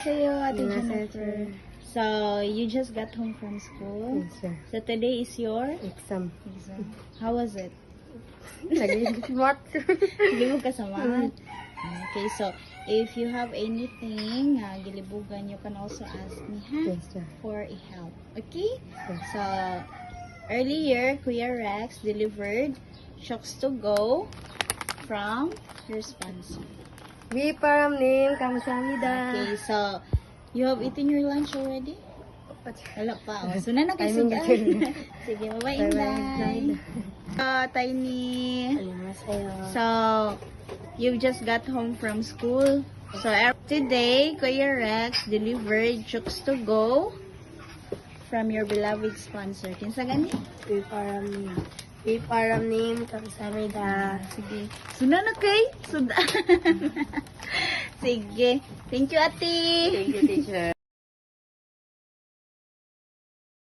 Sa'yo, Ate Yes, Jennifer. sir. So, you just got home from school. Yes, sir. So, today is your Exam. exam. How was it? Nag-smart. Hindi mo kasamahan. Okay, so, if you have anything, gilibugan, you can also ask me, ha? Yes, sir. For a help. Okay? Yes. So, earlier, Kuya Rex delivered Shocks to Go from your sponsor. We param name, kamusamida. Okay, so, you have eaten your lunch already? Wala pa. Oh. So, na I kayo mean, sudan. Sige, bye-bye, Bye-bye. Inday. Tiny. Annyeonghaseyo. So, you just got home from school. So, today, Kuya Rex delivered Chooks to Go from your beloved sponsor. Kinsa gani? We param name. We param name, kamusamida. Sige. Suna na kay? Sudan. Sige. Thank you, ate. Thank you.